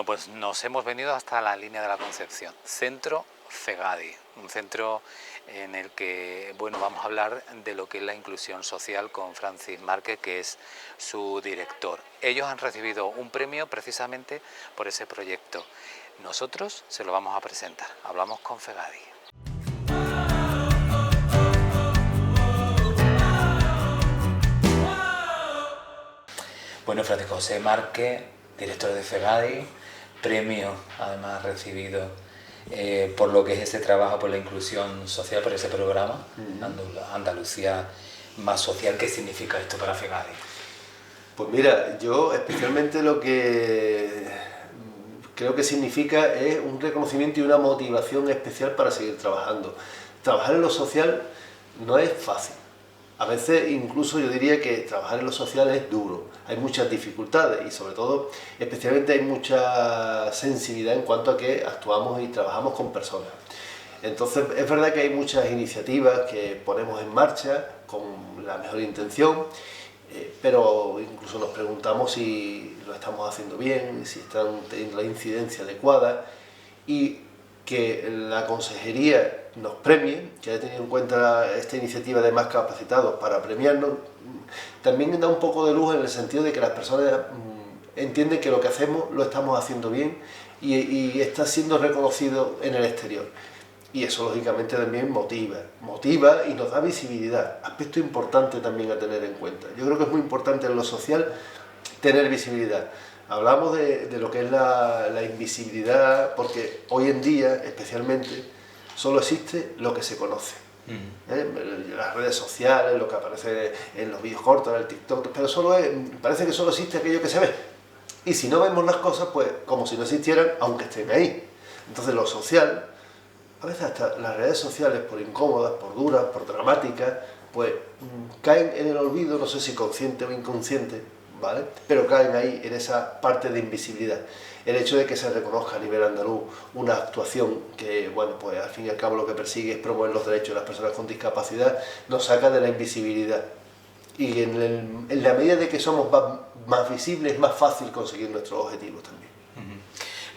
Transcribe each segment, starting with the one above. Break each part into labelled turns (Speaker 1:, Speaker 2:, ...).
Speaker 1: Bueno, pues nos hemos venido hasta la línea de la Concepción, Centro FEGADI, un centro en el que, bueno, vamos a hablar de lo que es la inclusión social con Francis Márquez, que es su director. Ellos han recibido un premio precisamente por ese proyecto. Nosotros se lo vamos a presentar. Hablamos con FEGADI. Bueno, Francisco José Márquez, director de FEGADI, premio además recibido por lo que es ese trabajo por la inclusión social, por ese programa, Andalucía más social. ¿Qué significa esto para FEGADI?
Speaker 2: Pues mira, yo especialmente lo que creo que significa es un reconocimiento y una motivación especial para seguir trabajando. Trabajar en lo social no es fácil. A veces incluso yo diría que trabajar en lo social es duro, hay muchas dificultades y sobre todo, especialmente hay mucha sensibilidad en cuanto a que actuamos y trabajamos con personas. Entonces es verdad que hay muchas iniciativas que ponemos en marcha con la mejor intención, pero incluso nos preguntamos si lo estamos haciendo bien, si están teniendo la incidencia adecuada, y que la consejería nos premie, que haya tenido en cuenta esta iniciativa de Más Capacitados para premiarnos, también da un poco de luz en el sentido de que las personas entienden que lo que hacemos lo estamos haciendo bien y está siendo reconocido en el exterior. Y eso lógicamente también motiva y nos da visibilidad, aspecto importante también a tener en cuenta. Yo creo que es muy importante en lo social tener visibilidad. Hablamos de lo que es la invisibilidad, porque hoy en día, especialmente, solo existe lo que se conoce. Las redes sociales, lo que aparece en los vídeos cortos, en el TikTok, pero parece que solo existe aquello que se ve. Y si no vemos las cosas, pues como si no existieran, aunque estén ahí. Entonces lo social, a veces hasta las redes sociales, por incómodas, por duras, por dramáticas, pues caen en el olvido, no sé si consciente o inconsciente, ¿vale? Pero caen ahí en esa parte de invisibilidad. El hecho de que se reconozca a nivel andaluz una actuación que, bueno, pues al fin y al cabo lo que persigue es promover los derechos de las personas con discapacidad, nos saca de la invisibilidad. Y en la medida de que somos más visibles, es más fácil conseguir nuestros objetivos también.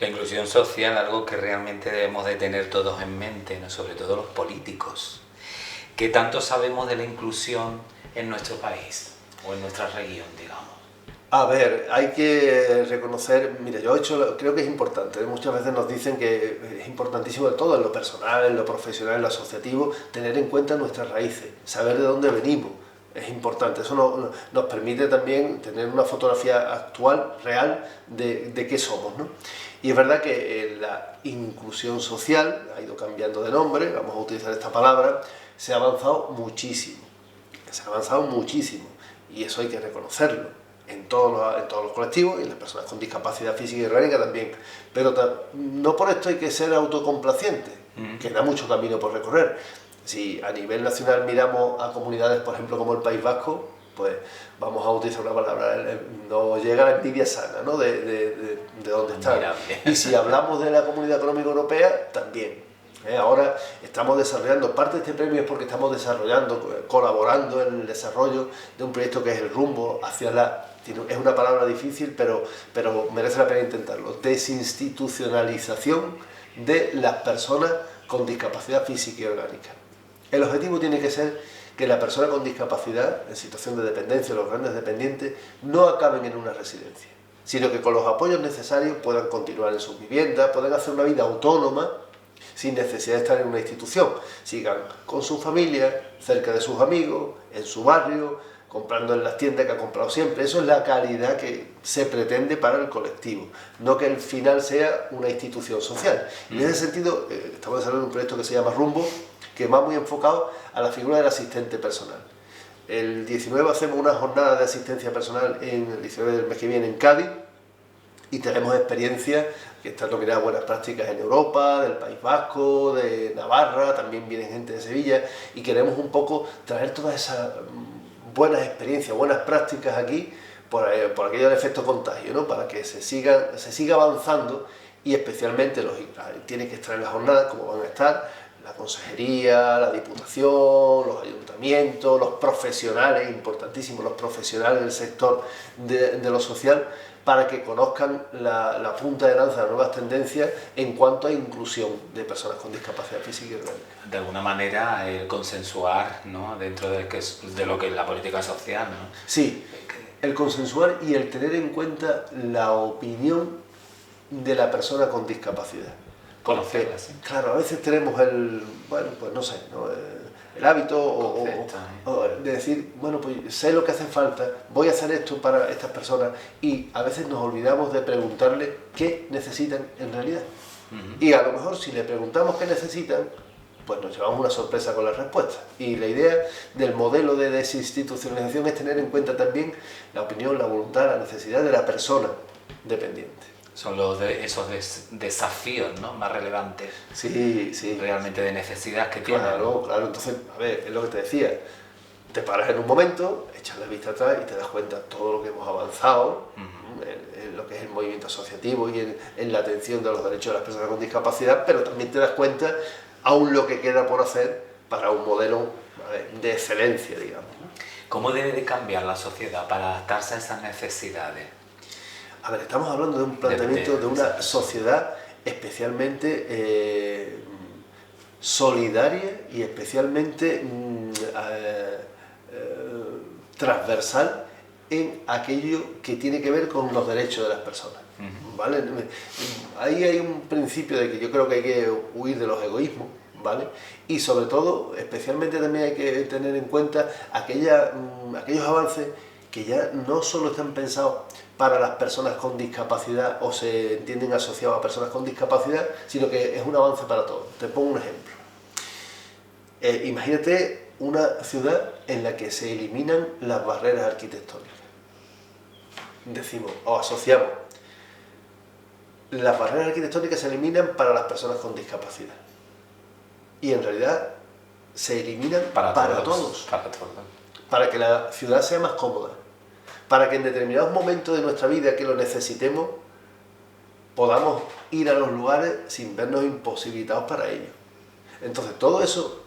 Speaker 1: La inclusión social, algo que realmente debemos de tener todos en mente, ¿no? Sobre todo los políticos. ¿Qué tanto sabemos de la inclusión en nuestro país o en nuestra región, digamos?
Speaker 2: A ver, hay que reconocer, mira, creo que es importante, muchas veces nos dicen que es importantísimo de todo, en lo personal, en lo profesional, en lo asociativo, tener en cuenta nuestras raíces, saber de dónde venimos, es importante, eso nos permite también tener una fotografía actual, real, de qué somos, ¿no? Y es verdad que la inclusión social ha ido cambiando de nombre, vamos a utilizar esta palabra, se ha avanzado muchísimo, y eso hay que reconocerlo. En todos los colectivos y en las personas con discapacidad física y orgánica también. Pero no por esto hay que ser autocomplaciente, queda mucho camino por recorrer. Si a nivel nacional miramos a comunidades, por ejemplo, como el País Vasco, pues vamos a utilizar una palabra, nos llega la envidia sana, ¿no? de dónde están. Y si hablamos de la Comunidad Económica Europea, también. Ahora estamos desarrollando, parte de este premio es porque estamos colaborando en el desarrollo de un proyecto que es el rumbo hacia es una palabra difícil, pero merece la pena intentarlo, desinstitucionalización de las personas con discapacidad física y orgánica. El objetivo tiene que ser que la persona con discapacidad, en situación de dependencia, los grandes dependientes, no acaben en una residencia, sino que con los apoyos necesarios puedan continuar en sus viviendas, puedan hacer una vida autónoma, sin necesidad de estar en una institución, sigan con su familia, cerca de sus amigos, en su barrio, comprando en las tiendas que ha comprado siempre. Eso es la calidad que se pretende para el colectivo, no que el final sea una institución social. Y en ese sentido, estamos desarrollando un proyecto que se llama Rumbo, que va muy enfocado a la figura del asistente personal. El 19 hacemos una jornada de asistencia personal, el 19 del mes que viene en Cádiz, y tenemos experiencias que están nominadas buenas prácticas en Europa, del País Vasco, de Navarra, también viene gente de Sevilla, y queremos un poco traer todas esas buenas experiencias, buenas prácticas aquí, por aquello del efecto contagio, ¿no? Para que se siga avanzando, y especialmente tiene que estar en la jornada, como van a estar la consejería, la diputación, los ayuntamientos, los profesionales, importantísimos, los profesionales del sector de lo social, para que conozcan la punta de lanza de nuevas tendencias en cuanto a inclusión de personas con discapacidad física y orgánica.
Speaker 1: De alguna manera, el consensuar, ¿no?, dentro de lo que es la política social, ¿no?
Speaker 2: Sí, el consensuar y el tener en cuenta la opinión de la persona con discapacidad.
Speaker 1: Conocerla, sí.
Speaker 2: Claro, a veces tenemos el hábito o de decir, bueno, pues sé lo que hace falta, voy a hacer esto para estas personas, y a veces nos olvidamos de preguntarle qué necesitan en realidad. Y a lo mejor si le preguntamos qué necesitan, pues nos llevamos una sorpresa con la respuesta. Y la idea del modelo de desinstitucionalización es tener en cuenta también la opinión, la voluntad, la necesidad de la persona dependiente.
Speaker 1: Son esos desafíos, ¿no?, más relevantes.
Speaker 2: Sí, sí.
Speaker 1: Realmente de necesidad que tienen.
Speaker 2: Claro. Entonces, a ver, es lo que te decía. Te paras en un momento, echas la vista atrás y te das cuenta de todo lo que hemos avanzado en lo que es el movimiento asociativo y en la atención de los derechos de las personas con discapacidad, pero también te das cuenta aún lo que queda por hacer para un modelo de excelencia, digamos.
Speaker 1: ¿Cómo debe de cambiar la sociedad para adaptarse a esas necesidades?
Speaker 2: A ver, estamos hablando de un planteamiento de una sociedad especialmente solidaria y especialmente transversal en aquello que tiene que ver con los derechos de las personas. ¿Vale? Ahí hay un principio de que yo creo que hay que huir de los egoísmos, ¿vale? Y sobre todo, especialmente también hay que tener en cuenta aquellos avances que ya no solo están pensados para las personas con discapacidad o se entienden asociados a personas con discapacidad, sino que es un avance para todos. Te pongo un ejemplo. Imagínate una ciudad en la que se eliminan las barreras arquitectónicas. Decimos, o asociamos, las barreras arquitectónicas se eliminan para las personas con discapacidad. Y en realidad se eliminan para todos. Para que la ciudad sea más cómoda. Para que en determinados momentos de nuestra vida que lo necesitemos, podamos ir a los lugares sin vernos imposibilitados para ello. Entonces todo eso,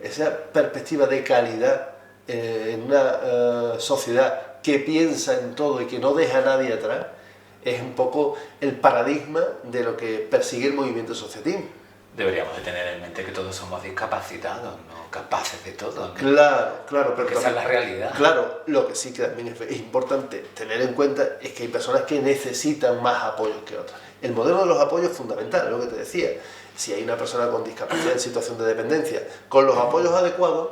Speaker 2: esa perspectiva de calidad en una sociedad que piensa en todo y que no deja a nadie atrás, es un poco el paradigma de lo que persigue el movimiento asociativo.
Speaker 1: Deberíamos de tener en mente que todos somos discapacitados, no capaces de todo, ¿no?
Speaker 2: Claro, pero
Speaker 1: esa es la realidad.
Speaker 2: Claro, lo que sí que también es importante tener en cuenta es que hay personas que necesitan más apoyos que otras. El modelo de los apoyos es fundamental, lo que te decía. Si hay una persona con discapacidad en situación de dependencia, con los apoyos adecuados,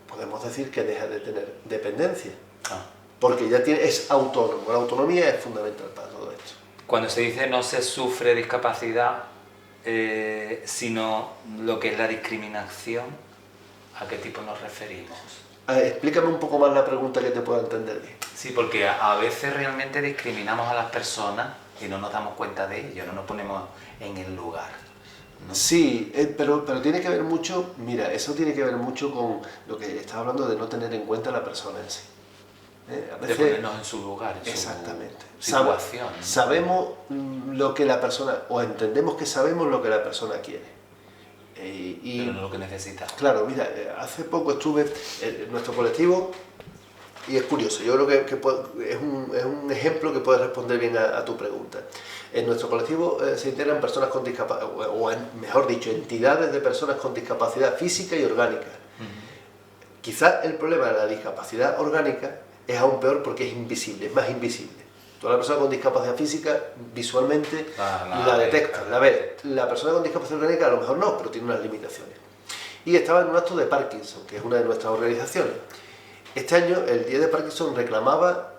Speaker 2: podemos decir que deja de tener dependencia. Porque ya es autónomo. La autonomía es fundamental para todo esto.
Speaker 1: Cuando se dice no se sufre discapacidad, sino lo que es la discriminación, ¿a qué tipo nos referimos?
Speaker 2: Explícame un poco más la pregunta que te pueda entender bien.
Speaker 1: Sí, porque a veces realmente discriminamos a las personas y no nos damos cuenta de ello, no nos ponemos en el lugar, ¿no?
Speaker 2: Sí, pero tiene que ver mucho, mira, eso tiene que ver mucho con lo que estás hablando de no tener en cuenta a la persona en sí.
Speaker 1: A veces, de ponernos en su lugar, en
Speaker 2: exactamente.
Speaker 1: Su situación.
Speaker 2: Sabemos lo que la persona, o entendemos que sabemos lo que la persona quiere.
Speaker 1: Pero no lo que necesita.
Speaker 2: Claro, mira, hace poco estuve en nuestro colectivo, y es curioso, yo creo que es un ejemplo que puede responder bien a tu pregunta. En nuestro colectivo se integran personas con discapacidad, o mejor dicho, entidades de personas con discapacidad física y orgánica. Quizás el problema de la discapacidad orgánica es aún peor porque es invisible, es más invisible. Toda la persona con discapacidad física visualmente la detecta, la ve. La persona con discapacidad orgánica a lo mejor no, pero tiene unas limitaciones. Y estaba en un acto de Parkinson, que es una de nuestras organizaciones. Este año, el día de Parkinson, reclamaba: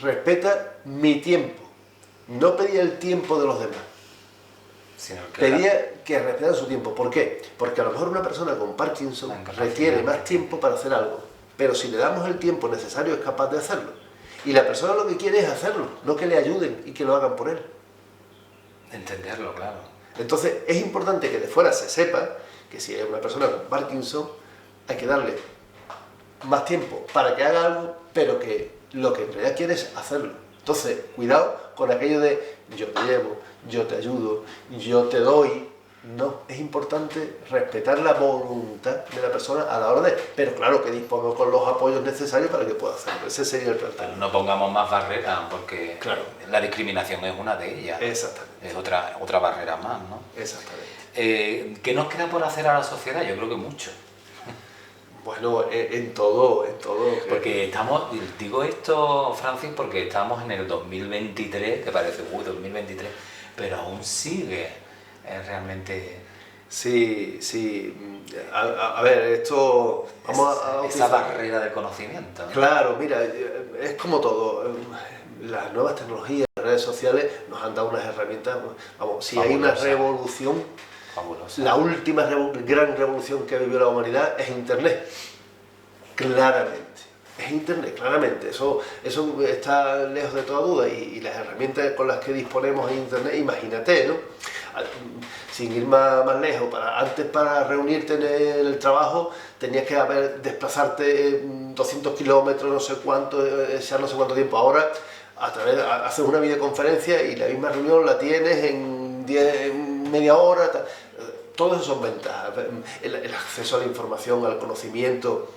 Speaker 2: respeta mi tiempo. No pedía el tiempo de los demás. Pedía que respetaran su tiempo. ¿Por qué? Porque a lo mejor una persona con Parkinson requiere más tiempo para hacer algo. Pero si le damos el tiempo necesario es capaz de hacerlo. Y la persona lo que quiere es hacerlo, no que le ayuden y que lo hagan por él.
Speaker 1: Entenderlo, claro.
Speaker 2: Entonces es importante que de fuera se sepa que si hay una persona con Parkinson hay que darle más tiempo para que haga algo, pero que lo que en realidad quiere es hacerlo. Entonces, cuidado con aquello de yo te llevo, yo te ayudo, yo te doy, No, es importante respetar la voluntad de la persona a la hora de... Pero claro que dispongo con los apoyos necesarios para que pueda hacerlo. Ese sería el planteamiento.
Speaker 1: No pongamos más barreras, porque
Speaker 2: claro,
Speaker 1: la discriminación es una de ellas.
Speaker 2: Exactamente.
Speaker 1: Es otra barrera más, ¿no?
Speaker 2: Exactamente.
Speaker 1: ¿Qué nos queda por hacer a la sociedad? Yo creo que mucho.
Speaker 2: Bueno, en todo.
Speaker 1: Porque digo esto, Francis, porque estamos en el 2023, que parece, 2023, pero aún sigue realmente...
Speaker 2: Sí. A ver, esto...
Speaker 1: Esa barrera del conocimiento, ¿no?
Speaker 2: Claro, mira, es como todo. Las nuevas tecnologías, las redes sociales nos han dado unas herramientas. Vamos, si hay una revolución,
Speaker 1: fabulosa.
Speaker 2: La última gran revolución que ha vivido la humanidad es Internet. Claramente. Es Internet, claramente. Eso está lejos de toda duda. Y las herramientas con las que disponemos en Internet, imagínate, ¿no? Sin ir más lejos, antes para reunirte en el trabajo tenías que desplazarte 200 kilómetros, no sé cuánto, echar no sé cuánto tiempo. Ahora haces una videoconferencia y la misma reunión la tienes en media hora. Todo eso son ventajas. El acceso a la información, al conocimiento.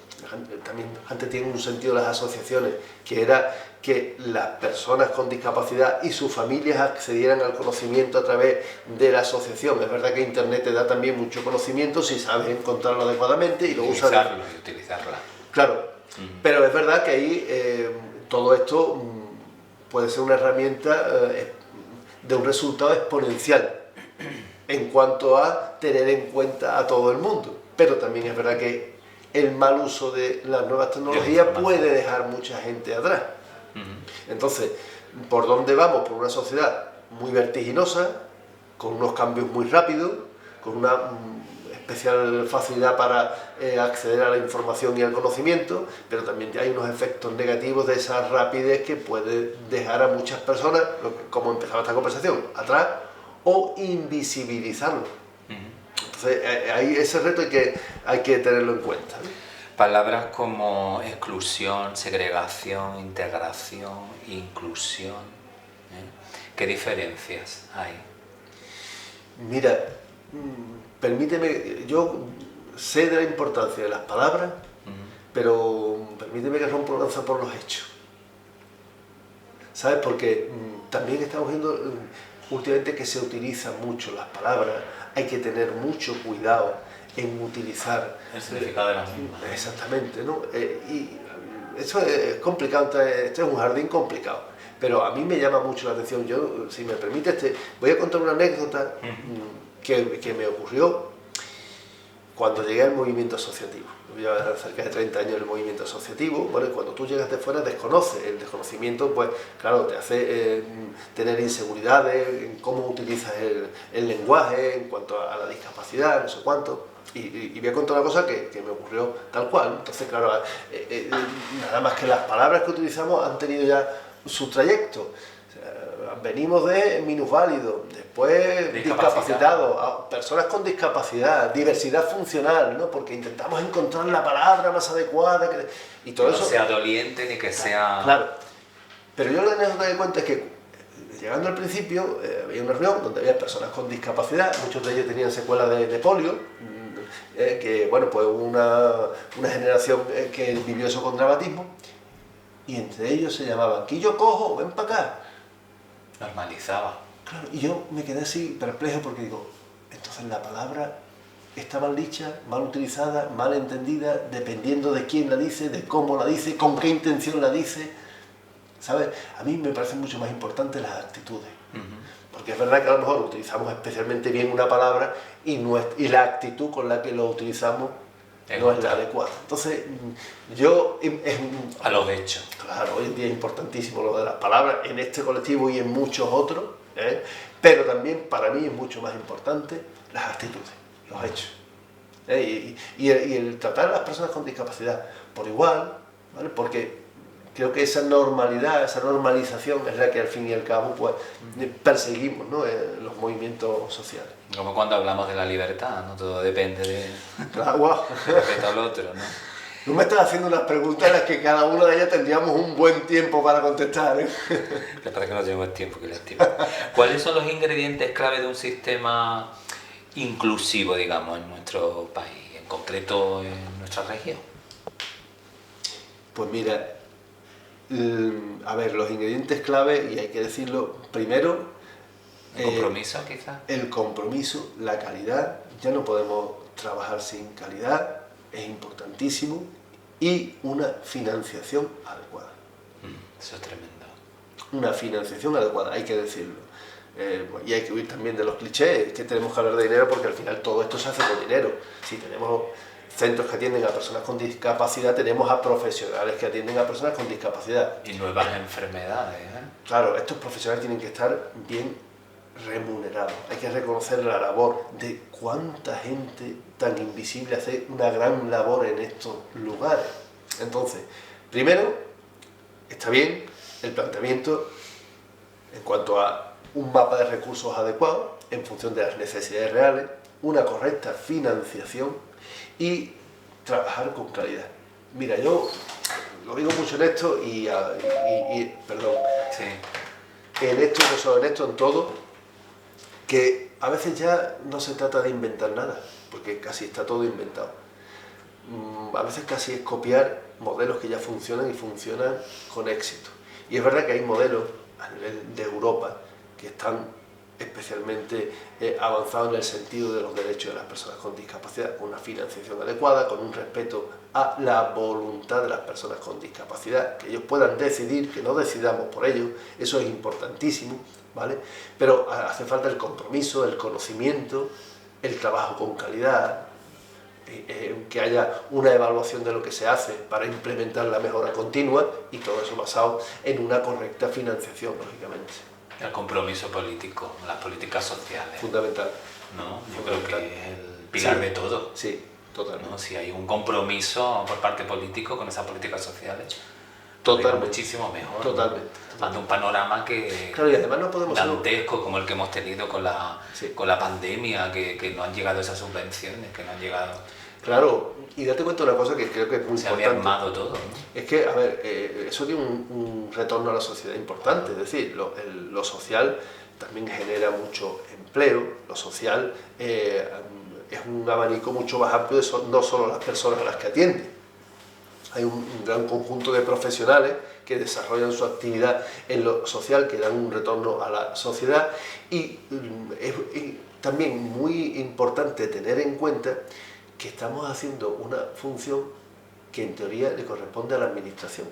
Speaker 2: También antes tienen un sentido las asociaciones, que era que las personas con discapacidad y sus familias accedieran al conocimiento a través de la asociación. Es verdad que Internet te da también mucho conocimiento si sabes encontrarlo adecuadamente y lo usas.
Speaker 1: Utilizarla.
Speaker 2: Claro, pero es verdad que ahí todo esto puede ser una herramienta de un resultado exponencial en cuanto a tener en cuenta a todo el mundo. Pero también es verdad que el mal uso de las nuevas tecnologías puede dejar mucha gente atrás. Entonces, ¿por dónde vamos? Por una sociedad muy vertiginosa, con unos cambios muy rápidos, con una especial facilidad para acceder a la información y al conocimiento, pero también hay unos efectos negativos de esa rapidez que puede dejar a muchas personas, como empezaba esta conversación, atrás o invisibilizarlo. Entonces, ahí ese reto hay que tenerlo en cuenta, ¿no?
Speaker 1: Palabras como exclusión, segregación, integración, inclusión, ¿qué diferencias hay?
Speaker 2: Mira, permíteme, yo sé de la importancia de las palabras, pero permíteme que rompa una lanza por los hechos. ¿Sabes? Porque también estamos viendo últimamente que se utilizan mucho las palabras, hay que tener mucho cuidado en utilizar
Speaker 1: el significado de las mismas.
Speaker 2: Exactamente, ¿no? Y eso es complicado, este es un jardín complicado, pero a mí me llama mucho la atención. Yo, si me permite, voy a contar una anécdota que me ocurrió cuando llegué al movimiento asociativo. Llevo cerca de 30 años en el movimiento asociativo. Bueno, cuando tú llegas de fuera desconoces. El desconocimiento, pues claro, te hace tener inseguridades en cómo utilizas el lenguaje en cuanto a la discapacidad, no sé cuánto. Y voy a contar una cosa que me ocurrió tal cual. Entonces, claro, nada más que las palabras que utilizamos han tenido ya su trayecto. Venimos de minusválidos, después discapacitados, personas con discapacidad, diversidad funcional, ¿no? Porque intentamos encontrar la palabra más adecuada y todo eso.
Speaker 1: No sea doliente ni que sea...
Speaker 2: Claro, pero yo la anécdota que cuento es que llegando al principio había una reunión donde había personas con discapacidad, muchos de ellos tenían secuelas de polio, que bueno, pues una generación que vivió eso con dramatismo, y entre ellos se llamaban Quillo Cojo, ven para acá.
Speaker 1: Normalizaba.
Speaker 2: Claro, y yo me quedé así perplejo porque digo, entonces la palabra está mal dicha, mal utilizada, mal entendida, dependiendo de quién la dice, de cómo la dice, con qué intención la dice, ¿sabes? A mí me parecen mucho más importantes las actitudes, porque es verdad que a lo mejor utilizamos especialmente bien una palabra y la actitud con la que lo utilizamos no es la adecuada. Entonces,
Speaker 1: a los hechos.
Speaker 2: Claro, hoy en día es importantísimo lo de las palabras en este colectivo y en muchos otros, pero también para mí es mucho más importante las actitudes, los hechos. Y el tratar a las personas con discapacidad por igual, ¿vale? Porque creo que esa normalidad, esa normalización es la que al fin y al cabo pues, perseguimos, ¿no? En los movimientos sociales.
Speaker 1: Como cuando hablamos de la libertad, ¿no? Todo depende de...
Speaker 2: Claro, wow.
Speaker 1: Respecto al otro, ¿no?
Speaker 2: Tú me estás haciendo unas preguntas en las que cada una de ellas tendríamos un buen tiempo para contestar, ¿eh?
Speaker 1: Lo que pasa es que no tenemos tiempo, que lástima. ¿Cuáles son los ingredientes clave de un sistema inclusivo, digamos, en nuestro país, en concreto en nuestra región?
Speaker 2: Pues mira, a ver, los ingredientes clave, y hay que decirlo, primero...
Speaker 1: ¿El compromiso, quizás?
Speaker 2: El compromiso, la calidad, ya no podemos trabajar sin calidad, es importantísimo, y una financiación adecuada.
Speaker 1: Eso es tremendo.
Speaker 2: Una financiación adecuada, hay que decirlo. Y hay que huir también de los clichés, que tenemos que hablar de dinero porque al final todo esto se hace con dinero. Si tenemos centros que atienden a personas con discapacidad, tenemos a profesionales que atienden a personas con discapacidad.
Speaker 1: Y nuevas enfermedades, ¿eh?
Speaker 2: Claro, estos profesionales tienen que estar bien remunerados. Hay que reconocer la labor de cuánta gente tan invisible hace una gran labor en estos lugares. Entonces, primero, está bien el planteamiento en cuanto a un mapa de recursos adecuado en función de las necesidades reales, una correcta financiación y trabajar con calidad. Mira, yo lo digo mucho en esto perdón,
Speaker 1: Sí.
Speaker 2: en esto, no solo en esto, en todo, que a veces ya no se trata de inventar nada, porque casi está todo inventado. A veces casi es copiar modelos que ya funcionan y funcionan con éxito. Y es verdad que hay modelos a nivel de Europa que están especialmente avanzados en el sentido de los derechos de las personas con discapacidad, con una financiación adecuada, con un respeto a la voluntad de las personas con discapacidad, que ellos puedan decidir, que no decidamos por ellos, eso es importantísimo, ¿vale? Pero hace falta el compromiso, el conocimiento, el trabajo con calidad, que haya una evaluación de lo que se hace para implementar la mejora continua y todo eso basado en una correcta financiación, lógicamente.
Speaker 1: El compromiso político, las políticas sociales.
Speaker 2: Fundamental.
Speaker 1: ¿No? Yo creo que es el pilar de todo.
Speaker 2: Sí, totalmente.
Speaker 1: ¿No? Si hay un compromiso por parte político con esas políticas sociales,
Speaker 2: totalmente,
Speaker 1: muchísimo mejor.
Speaker 2: Totalmente.
Speaker 1: Ante un panorama que
Speaker 2: claro, y además no podemos
Speaker 1: dantesco como el que hemos tenido con la pandemia, que no han llegado esas subvenciones, que no han llegado...
Speaker 2: Claro, y date cuenta de una cosa que creo que es muy importante.
Speaker 1: Se había armado todo, ¿no?
Speaker 2: Es que, a ver, eso tiene un retorno a la sociedad importante, es decir, lo social también genera mucho empleo, lo social es un abanico mucho más amplio de no solo las personas a las que atiende. Hay un gran conjunto de profesionales que desarrollan su actividad en lo social, que dan un retorno a la sociedad, y es también muy importante tener en cuenta que estamos haciendo una función que en teoría le corresponde a la administración.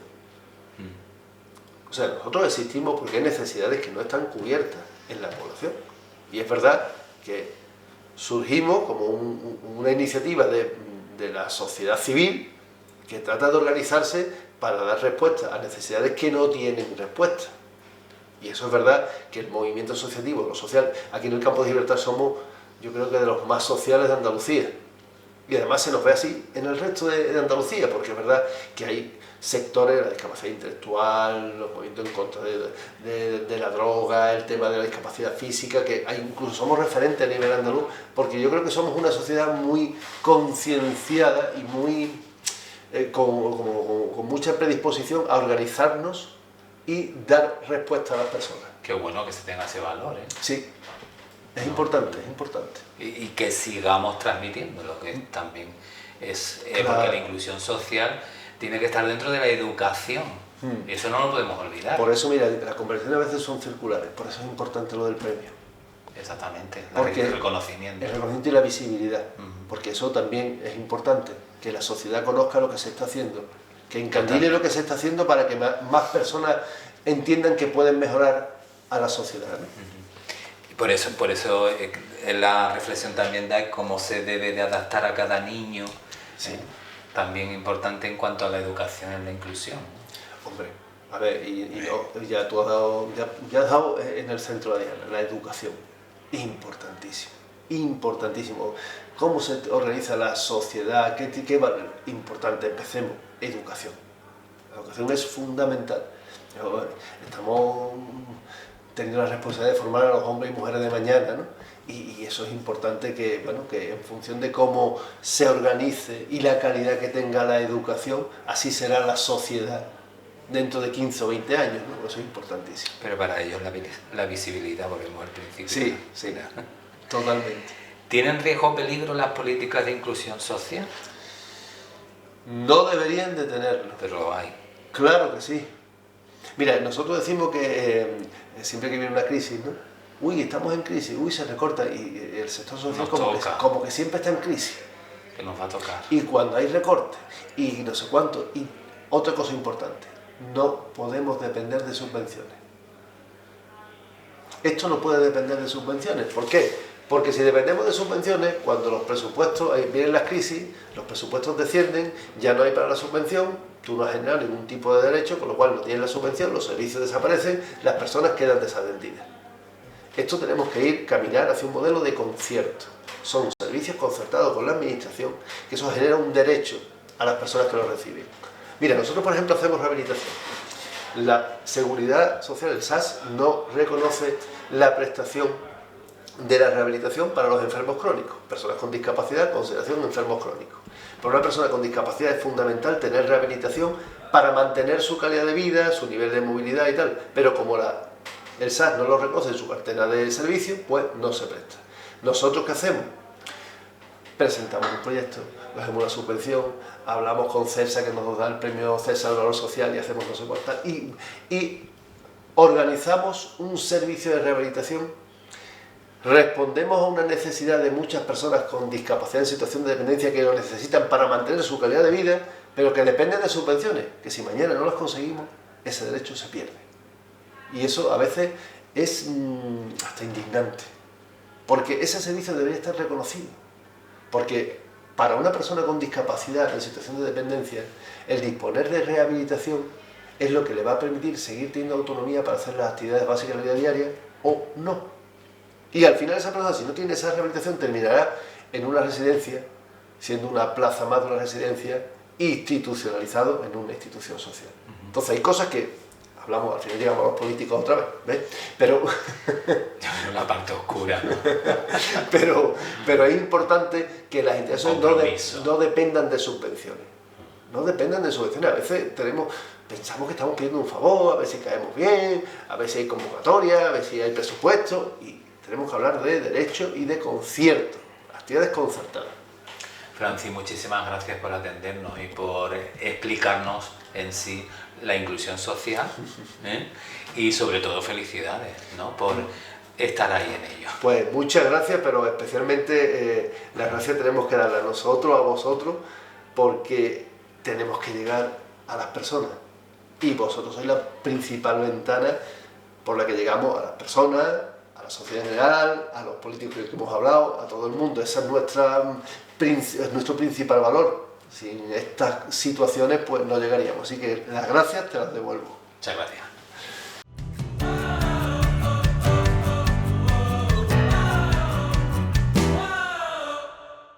Speaker 2: O sea, nosotros existimos porque hay necesidades que no están cubiertas en la población. Y es verdad que surgimos como una iniciativa de la sociedad civil que trata de organizarse para dar respuesta a necesidades que no tienen respuesta. Y eso es verdad que el movimiento asociativo, lo social, aquí en el Campo de Gibraltar somos, yo creo que de los más sociales de Andalucía. Y además se nos ve así en el resto de Andalucía, porque es verdad que hay sectores, la discapacidad intelectual, los movimientos en contra de la droga, el tema de la discapacidad física, que incluso somos referentes a nivel andaluz, porque yo creo que somos una sociedad muy concienciada y muy con mucha predisposición a organizarnos y dar respuesta a las personas.
Speaker 1: Qué bueno que se tenga ese valor, ¿eh?
Speaker 2: Sí. Es importante, es importante.
Speaker 1: Y que sigamos transmitiéndolo, que también es...
Speaker 2: Claro.
Speaker 1: Porque la inclusión social tiene que estar dentro de la educación. Y eso no lo podemos olvidar.
Speaker 2: Por eso, mira, las conversaciones a veces son circulares, por eso es importante lo del premio.
Speaker 1: Exactamente,
Speaker 2: Porque
Speaker 1: el reconocimiento.
Speaker 2: El reconocimiento y la visibilidad, porque eso también es importante, que la sociedad conozca lo que se está haciendo, que encandile lo que se está haciendo para que más personas entiendan que pueden mejorar a la sociedad, ¿no?
Speaker 1: Por eso la reflexión también da cómo se debe de adaptar a cada niño.
Speaker 2: Sí.
Speaker 1: También importante en cuanto a la educación y la inclusión.
Speaker 2: Hombre, a ver, ya tú has dado en el centro de Diana, la educación. Importantísimo, importantísimo. ¿Cómo se organiza la sociedad? ¿Qué va? Importante, empecemos. Educación. La educación es fundamental. Estamos teniendo la responsabilidad de formar a los hombres y mujeres de mañana, ¿no? Y eso es importante que en función de cómo se organice y la calidad que tenga la educación, así será la sociedad dentro de 15 o 20 años, ¿no? Eso es importantísimo.
Speaker 1: Pero para ellos la visibilidad, volvemos al principio.
Speaker 2: Sí, totalmente.
Speaker 1: ¿Tienen riesgo o peligro las políticas de inclusión social?
Speaker 2: No deberían de tenerlo.
Speaker 1: Pero lo hay.
Speaker 2: Claro que sí. Mira, nosotros decimos que siempre que viene una crisis, ¿no? Uy, estamos en crisis, uy, se recorta, y el sector social como que siempre está en crisis.
Speaker 1: Que nos va a tocar.
Speaker 2: Y cuando hay recortes, y no sé cuánto, y otra cosa importante, no podemos depender de subvenciones. Esto no puede depender de subvenciones. ¿Por qué? Porque si dependemos de subvenciones, cuando los presupuestos, vienen las crisis, los presupuestos descienden, ya no hay para la subvención, tú no has generado ningún tipo de derecho, con lo cual no tienes la subvención, los servicios desaparecen, las personas quedan desatendidas. Esto tenemos que caminar hacia un modelo de concierto. Son servicios concertados con la administración, que eso genera un derecho a las personas que lo reciben. Mira, nosotros por ejemplo hacemos rehabilitación. La Seguridad Social, el SAS, no reconoce la prestación de la rehabilitación para los enfermos crónicos, personas con discapacidad, consideración de enfermos crónicos. Para una persona con discapacidad es fundamental tener rehabilitación para mantener su calidad de vida, su nivel de movilidad y tal, pero como el SAS no lo reconoce en su cartera de servicio, pues no se presta. ¿Nosotros qué hacemos? Presentamos un proyecto, cogemos una subvención, hablamos con CESA, que nos da el premio CESA al valor social, y hacemos no sé cuánto, y organizamos un servicio de rehabilitación. Respondemos a una necesidad de muchas personas con discapacidad en situación de dependencia que lo necesitan para mantener su calidad de vida, pero que dependen de subvenciones, que si mañana no las conseguimos, ese derecho se pierde. Y eso a veces es hasta indignante, porque ese servicio debería estar reconocido, porque para una persona con discapacidad en situación de dependencia, el disponer de rehabilitación es lo que le va a permitir seguir teniendo autonomía para hacer las actividades básicas de la vida diaria o no. Y al final esa persona, si no tiene esa rehabilitación, terminará en una residencia, siendo una plaza más de una residencia, institucionalizado en una institución social. Entonces hay cosas que hablamos, al final llegamos a los políticos otra vez, ¿ves? Pero
Speaker 1: la parte oscura, ¿no?
Speaker 2: pero es importante que las instituciones no dependan de subvenciones. No dependan de subvenciones. A veces pensamos que estamos pidiendo un favor, a ver si caemos bien, a ver si hay convocatoria, a ver si hay presupuesto, y tenemos que hablar de derecho y de concierto, actividades concertadas.
Speaker 1: Francis, muchísimas gracias por atendernos y por explicarnos en sí la inclusión social, y sobre todo felicidades, ¿no?, por estar ahí en ello.
Speaker 2: Pues muchas gracias, pero especialmente las gracias tenemos que darle a nosotros, a vosotros, porque tenemos que llegar a las personas, y vosotros sois la principal ventana por la que llegamos a las personas, a la sociedad en general, a los políticos que hemos hablado, a todo el mundo. Ese es nuestro principal valor. Sin estas situaciones pues no llegaríamos. Así que las gracias te las devuelvo.
Speaker 1: Muchas gracias.